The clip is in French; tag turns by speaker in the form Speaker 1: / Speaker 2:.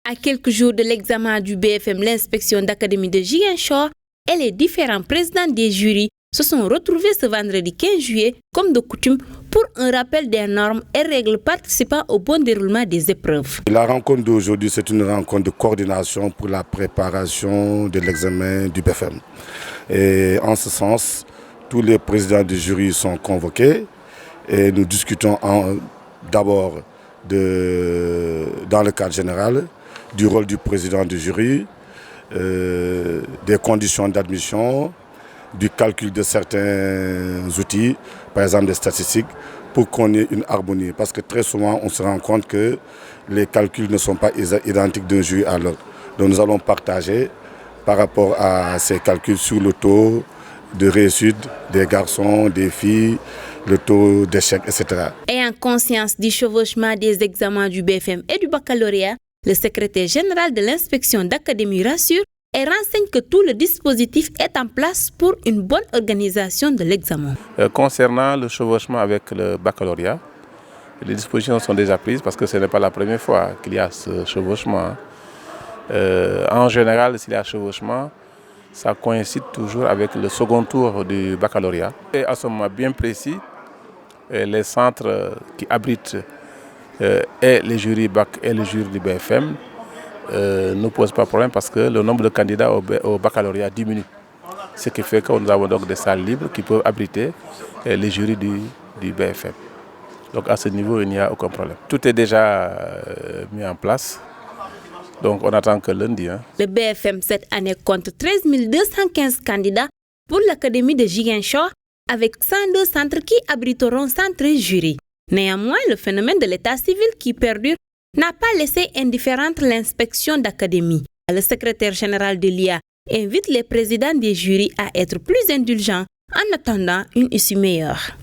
Speaker 1: À quelques jours de l'examen du BFM, l'inspection d'académie de Ziguinchor et les différents présidents des jurys se sont retrouvés ce vendredi 15 juillet, comme de coutume, pour un rappel des normes et règles participant au bon déroulement des épreuves.
Speaker 2: La rencontre d'aujourd'hui, c'est une rencontre de coordination pour la préparation de l'examen du BFM. Et en ce sens, tous les présidents du jury sont convoqués et nous discutons d'abord dans le cadre général du rôle du président du jury, des conditions d'admission, du calcul de certains outils, par exemple des statistiques, pour qu'on ait une harmonie. Parce que très souvent, on se rend compte que les calculs ne sont pas identiques d'un jury à l'autre. Donc nous allons partager par rapport à ces calculs sur le taux de réussite des garçons, des filles, le taux d'échec, etc.
Speaker 1: Ayant conscience du chevauchement des examens du BFM et du baccalauréat, le secrétaire général de l'inspection d'académie rassure et renseigne que tout le dispositif est en place pour une bonne organisation de l'examen.
Speaker 3: Concernant le chevauchement avec le baccalauréat, les dispositions sont déjà prises parce que ce n'est pas la première fois qu'il y a ce chevauchement. En général, s'il y a chevauchement, ça coïncide toujours avec le second tour du baccalauréat. Et à ce moment bien précis, les centres qui abritent et les jurys BAC et les jurys du BFM ne posent pas de problème parce que le nombre de candidats au baccalauréat diminue. Ce qui fait que nous avons donc des salles libres qui peuvent abriter les jurys du BFM. Donc à ce niveau, il n'y a aucun problème. Tout est déjà mis en place. Donc on attend que lundi.
Speaker 1: Le BFM cette année compte 13 215 candidats pour l'académie de Ziguinchor avec 102 centres qui abriteront 113 jurys. Néanmoins, le phénomène de l'état civil qui perdure n'a pas laissé indifférente l'inspection d'académie. Le secrétaire général de l'IA invite les présidents des jurys à être plus indulgents en attendant une issue meilleure.